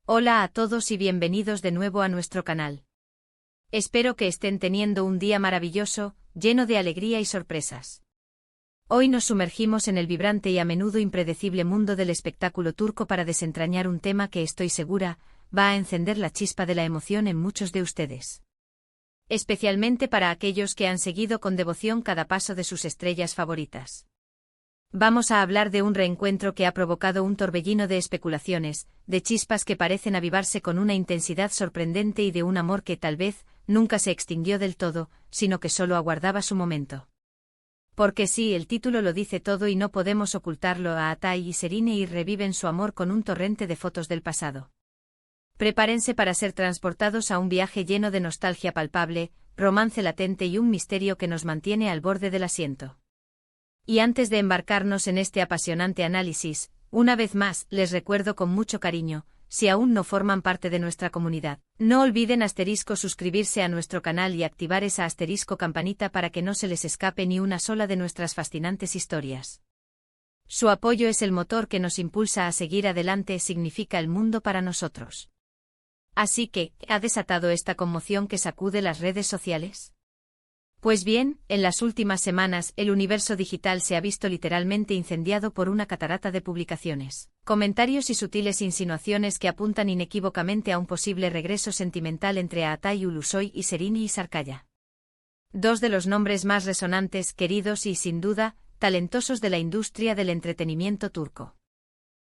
Hola a todos y bienvenidos de nuevo a nuestro canal. Espero que estén teniendo un día maravilloso, lleno de alegría y sorpresas. Hoy nos sumergimos en el vibrante y a menudo impredecible mundo del espectáculo turco para desentrañar un tema que estoy segura va a encender la chispa de la emoción en muchos de ustedes. Especialmente para aquellos que han seguido con devoción cada paso de sus estrellas favoritas. Vamos a hablar de un reencuentro que ha provocado un torbellino de especulaciones, de chispas que parecen avivarse con una intensidad sorprendente y de un amor que tal vez nunca se extinguió del todo, sino que solo aguardaba su momento. Porque sí, el título lo dice todo y no podemos ocultarlo. Atay y Serenei reviven su amor con un torrente de fotos del pasado. Prepárense para ser transportados a un viaje lleno de nostalgia palpable, romance latente y un misterio que nos mantiene al borde del asiento. Y antes de embarcarnos en este apasionante análisis, una vez más, les recuerdo con mucho cariño, si aún no forman parte de nuestra comunidad, no olviden suscribirse a nuestro canal y activar esa campanita para que no se les escape ni una sola de nuestras fascinantes historias. Su apoyo es el motor que nos impulsa a seguir adelante, significa el mundo para nosotros. Así que, ¿ha desatado esta conmoción que sacude las redes sociales? Pues bien, en las últimas semanas el universo digital se ha visto literalmente incendiado por una catarata de publicaciones, comentarios y sutiles insinuaciones que apuntan inequívocamente a un posible regreso sentimental entre Atay Ulusoy y Serenei Sarıkaya. Dos de los nombres más resonantes, queridos y, sin duda, talentosos de la industria del entretenimiento turco.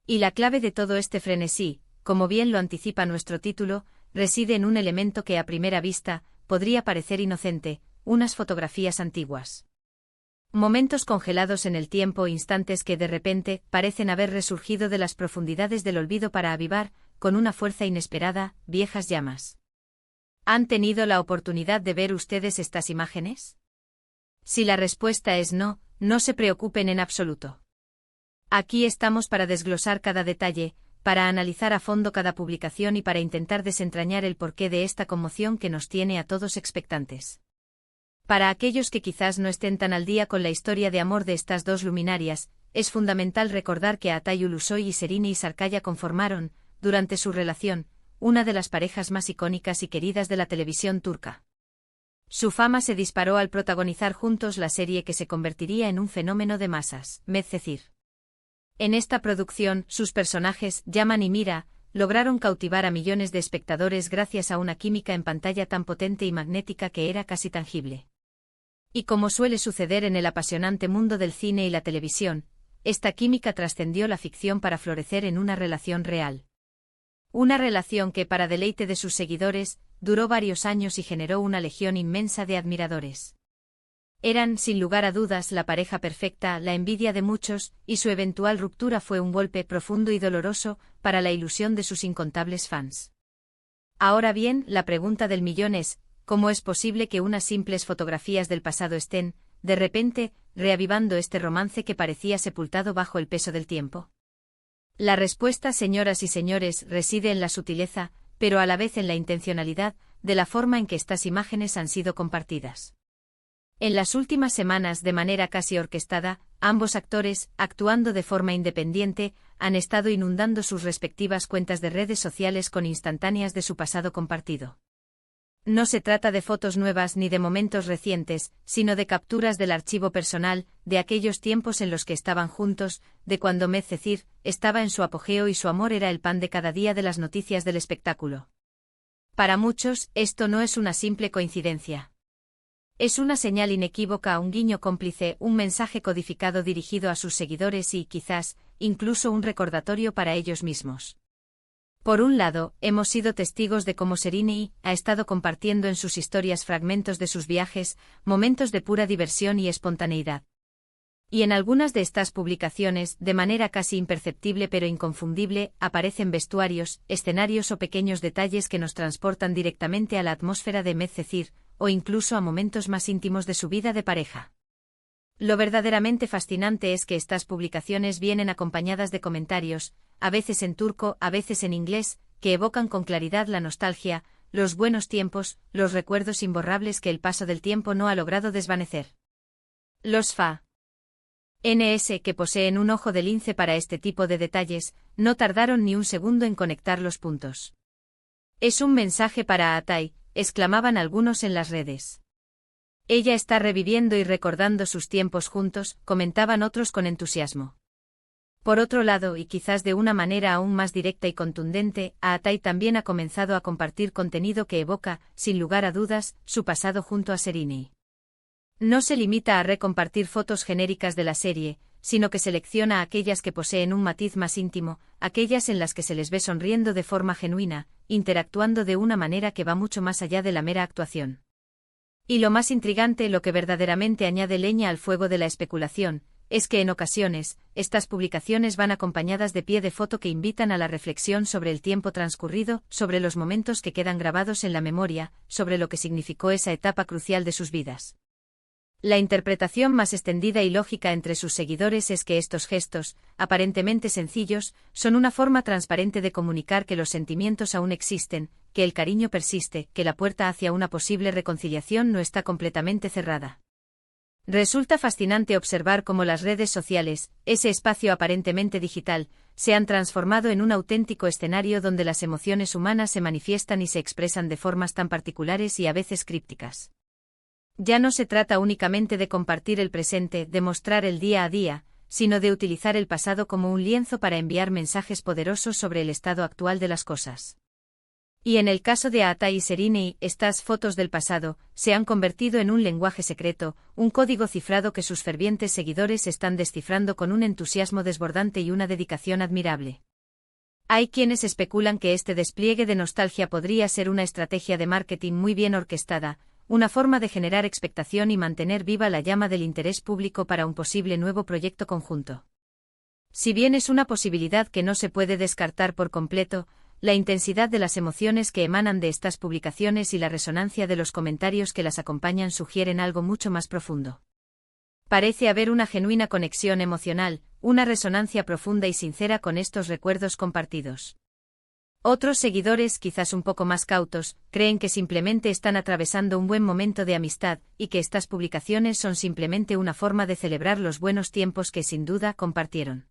Y la clave de todo este frenesí, como bien lo anticipa nuestro título, reside en un elemento que a primera vista podría parecer inocente: unas fotografías antiguas. Momentos congelados en el tiempo, instantes que de repente parecen haber resurgido de las profundidades del olvido para avivar, con una fuerza inesperada, viejas llamas. ¿Han tenido la oportunidad de ver ustedes estas imágenes? Si la respuesta es no, no se preocupen en absoluto. Aquí estamos para desglosar cada detalle, para analizar a fondo cada publicación y para intentar desentrañar el porqué de esta conmoción que nos tiene a todos expectantes. Para aquellos que quizás no estén tan al día con la historia de amor de estas dos luminarias, es fundamental recordar que Atay Ulusoy y Serenei Sarıkaya conformaron, durante su relación, una de las parejas más icónicas y queridas de la televisión turca. Su fama se disparó al protagonizar juntos la serie que se convertiría en un fenómeno de masas, Medcezir. En esta producción, sus personajes, Yaman y Mira, lograron cautivar a millones de espectadores gracias a una química en pantalla tan potente y magnética que era casi tangible. Y como suele suceder en el apasionante mundo del cine y la televisión, esta química trascendió la ficción para florecer en una relación real. Una relación que, para deleite de sus seguidores, duró varios años y generó una legión inmensa de admiradores. Eran, sin lugar a dudas, la pareja perfecta, la envidia de muchos, y su eventual ruptura fue un golpe profundo y doloroso para la ilusión de sus incontables fans. Ahora bien, la pregunta del millón es: ¿cómo es posible que unas simples fotografías del pasado estén, de repente, reavivando este romance que parecía sepultado bajo el peso del tiempo? La respuesta, señoras y señores, reside en la sutileza, pero a la vez en la intencionalidad, de la forma en que estas imágenes han sido compartidas. En las últimas semanas, de manera casi orquestada, ambos actores, actuando de forma independiente, han estado inundando sus respectivas cuentas de redes sociales con instantáneas de su pasado compartido. No se trata de fotos nuevas ni de momentos recientes, sino de capturas del archivo personal, de aquellos tiempos en los que estaban juntos, de cuando Medcezir estaba en su apogeo y su amor era el pan de cada día de las noticias del espectáculo. Para muchos, esto no es una simple coincidencia. Es una señal inequívoca, un guiño cómplice, un mensaje codificado dirigido a sus seguidores y, quizás, incluso un recordatorio para ellos mismos. Por un lado, hemos sido testigos de cómo Serenei ha estado compartiendo en sus historias fragmentos de sus viajes, momentos de pura diversión y espontaneidad. Y en algunas de estas publicaciones, de manera casi imperceptible pero inconfundible, aparecen vestuarios, escenarios o pequeños detalles que nos transportan directamente a la atmósfera de Medcezir, o incluso a momentos más íntimos de su vida de pareja. Lo verdaderamente fascinante es que estas publicaciones vienen acompañadas de comentarios, a veces en turco, a veces en inglés, que evocan con claridad la nostalgia, los buenos tiempos, los recuerdos imborrables que el paso del tiempo no ha logrado desvanecer. Los fans que poseen un ojo de lince para este tipo de detalles, no tardaron ni un segundo en conectar los puntos. «Es un mensaje para Atai», exclamaban algunos en las redes. «Ella está reviviendo y recordando sus tiempos juntos», comentaban otros con entusiasmo. Por otro lado, y quizás de una manera aún más directa y contundente, Atai también ha comenzado a compartir contenido que evoca, sin lugar a dudas, su pasado junto a Sereni. No se limita a recompartir fotos genéricas de la serie, sino que selecciona aquellas que poseen un matiz más íntimo, aquellas en las que se les ve sonriendo de forma genuina, interactuando de una manera que va mucho más allá de la mera actuación. Y lo más intrigante, lo que verdaderamente añade leña al fuego de la especulación, es que en ocasiones, estas publicaciones van acompañadas de pie de foto que invitan a la reflexión sobre el tiempo transcurrido, sobre los momentos que quedan grabados en la memoria, sobre lo que significó esa etapa crucial de sus vidas. La interpretación más extendida y lógica entre sus seguidores es que estos gestos, aparentemente sencillos, son una forma transparente de comunicar que los sentimientos aún existen, que el cariño persiste, que la puerta hacia una posible reconciliación no está completamente cerrada. Resulta fascinante observar cómo las redes sociales, ese espacio aparentemente digital, se han transformado en un auténtico escenario donde las emociones humanas se manifiestan y se expresan de formas tan particulares y a veces crípticas. Ya no se trata únicamente de compartir el presente, de mostrar el día a día, sino de utilizar el pasado como un lienzo para enviar mensajes poderosos sobre el estado actual de las cosas. Y en el caso de Atai y Sereni, estas fotos del pasado se han convertido en un lenguaje secreto, un código cifrado que sus fervientes seguidores están descifrando con un entusiasmo desbordante y una dedicación admirable. Hay quienes especulan que este despliegue de nostalgia podría ser una estrategia de marketing muy bien orquestada, una forma de generar expectación y mantener viva la llama del interés público para un posible nuevo proyecto conjunto. Si bien es una posibilidad que no se puede descartar por completo, la intensidad de las emociones que emanan de estas publicaciones y la resonancia de los comentarios que las acompañan sugieren algo mucho más profundo. Parece haber una genuina conexión emocional, una resonancia profunda y sincera con estos recuerdos compartidos. Otros seguidores, quizás un poco más cautos, creen que simplemente están atravesando un buen momento de amistad, y que estas publicaciones son simplemente una forma de celebrar los buenos tiempos que sin duda compartieron.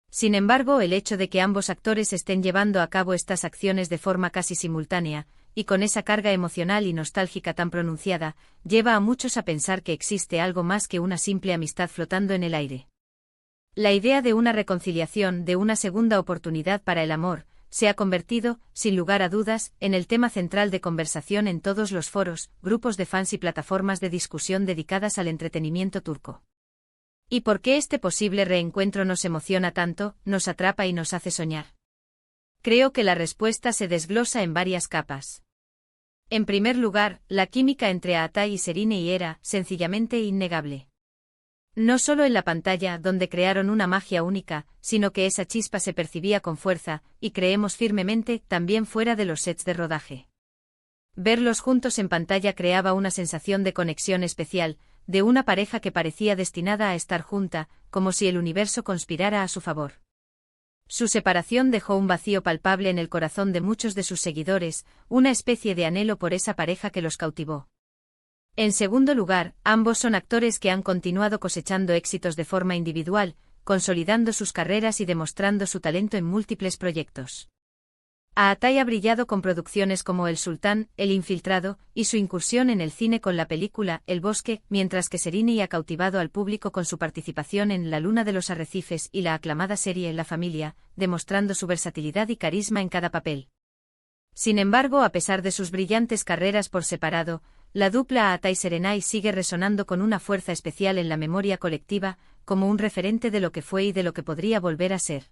Sin embargo, el hecho de que ambos actores estén llevando a cabo estas acciones de forma casi simultánea, y con esa carga emocional y nostálgica tan pronunciada, lleva a muchos a pensar que existe algo más que una simple amistad flotando en el aire. La idea de una reconciliación, de una segunda oportunidad para el amor, se ha convertido, sin lugar a dudas, en el tema central de conversación en todos los foros, grupos de fans y plataformas de discusión dedicadas al entretenimiento turco. ¿Y por qué este posible reencuentro nos emociona tanto, nos atrapa y nos hace soñar? Creo que la respuesta se desglosa en varias capas. En primer lugar, la química entre Atai y Sereni era, sencillamente, innegable. No solo en la pantalla, donde crearon una magia única, sino que esa chispa se percibía con fuerza, y creemos firmemente, también fuera de los sets de rodaje. Verlos juntos en pantalla creaba una sensación de conexión especial, de una pareja que parecía destinada a estar junta, como si el universo conspirara a su favor. Su separación dejó un vacío palpable en el corazón de muchos de sus seguidores, una especie de anhelo por esa pareja que los cautivó. En segundo lugar, ambos son actores que han continuado cosechando éxitos de forma individual, consolidando sus carreras y demostrando su talento en múltiples proyectos. Atai ha brillado con producciones como El Sultán, El Infiltrado, y su incursión en el cine con la película El Bosque, mientras que Sereni ha cautivado al público con su participación en La Luna de los Arrecifes y la aclamada serie La Familia, demostrando su versatilidad y carisma en cada papel. Sin embargo, a pesar de sus brillantes carreras por separado, la dupla Atai-Serenay sigue resonando con una fuerza especial en la memoria colectiva, como un referente de lo que fue y de lo que podría volver a ser.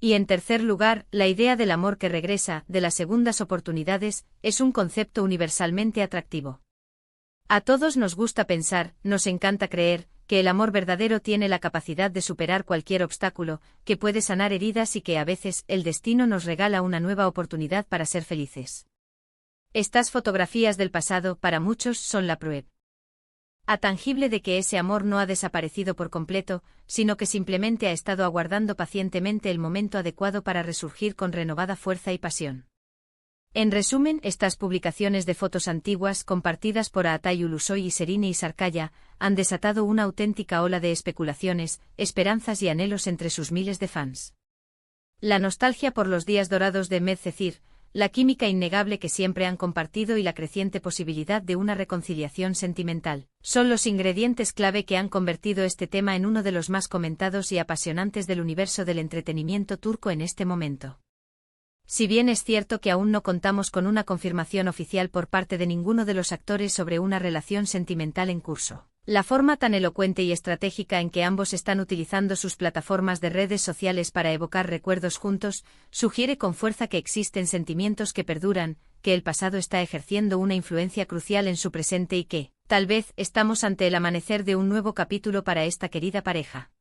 Y en tercer lugar, la idea del amor que regresa, de las segundas oportunidades, es un concepto universalmente atractivo. A todos nos gusta pensar, nos encanta creer, que el amor verdadero tiene la capacidad de superar cualquier obstáculo, que puede sanar heridas y que a veces el destino nos regala una nueva oportunidad para ser felices. Estas fotografías del pasado, para muchos, son la prueba tangible de que ese amor no ha desaparecido por completo, sino que simplemente ha estado aguardando pacientemente el momento adecuado para resurgir con renovada fuerza y pasión. En resumen, estas publicaciones de fotos antiguas compartidas por Atai Ulusoy y Sereni Sarkaya han desatado una auténtica ola de especulaciones, esperanzas y anhelos entre sus miles de fans. La nostalgia por los días dorados de Medcezir, la química innegable que siempre han compartido y la creciente posibilidad de una reconciliación sentimental, son los ingredientes clave que han convertido este tema en uno de los más comentados y apasionantes del universo del entretenimiento turco en este momento. Si bien es cierto que aún no contamos con una confirmación oficial por parte de ninguno de los actores sobre una relación sentimental en curso, la forma tan elocuente y estratégica en que ambos están utilizando sus plataformas de redes sociales para evocar recuerdos juntos, sugiere con fuerza que existen sentimientos que perduran, que el pasado está ejerciendo una influencia crucial en su presente y que, tal vez, estamos ante el amanecer de un nuevo capítulo para esta querida pareja.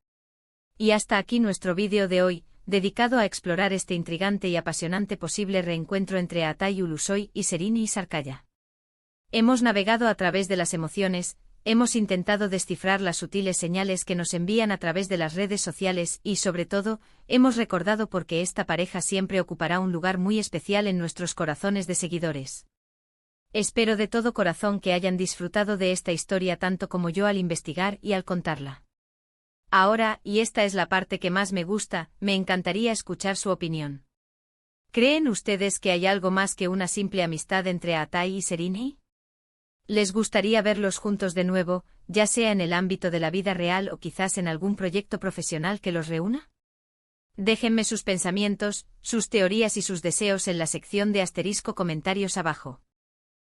Y hasta aquí nuestro vídeo de hoy, dedicado a explorar este intrigante y apasionante posible reencuentro entre Atay Ulusoy y Serini Sarkaya. Hemos navegado a través de las emociones, hemos intentado descifrar las sutiles señales que nos envían a través de las redes sociales y, sobre todo, hemos recordado por qué esta pareja siempre ocupará un lugar muy especial en nuestros corazones de seguidores. Espero de todo corazón que hayan disfrutado de esta historia tanto como yo al investigar y al contarla. Ahora, y esta es la parte que más me gusta, me encantaría escuchar su opinión. ¿Creen ustedes que hay algo más que una simple amistad entre Atay y Serini? ¿Les gustaría verlos juntos de nuevo, ya sea en el ámbito de la vida real o quizás en algún proyecto profesional que los reúna? Déjenme sus pensamientos, sus teorías y sus deseos en la sección de * comentarios abajo.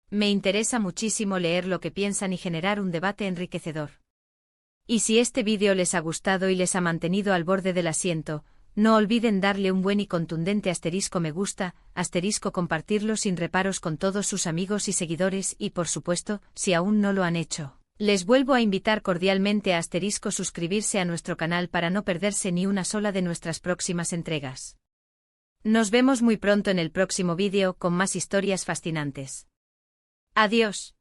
Me interesa muchísimo leer lo que piensan y generar un debate enriquecedor. Y si este vídeo les ha gustado y les ha mantenido al borde del asiento, no olviden darle un buen y contundente * me gusta, * compartirlo sin reparos con todos sus amigos y seguidores y por supuesto, si aún no lo han hecho, les vuelvo a invitar cordialmente a * suscribirse a nuestro canal para no perderse ni una sola de nuestras próximas entregas. Nos vemos muy pronto en el próximo vídeo con más historias fascinantes. Adiós.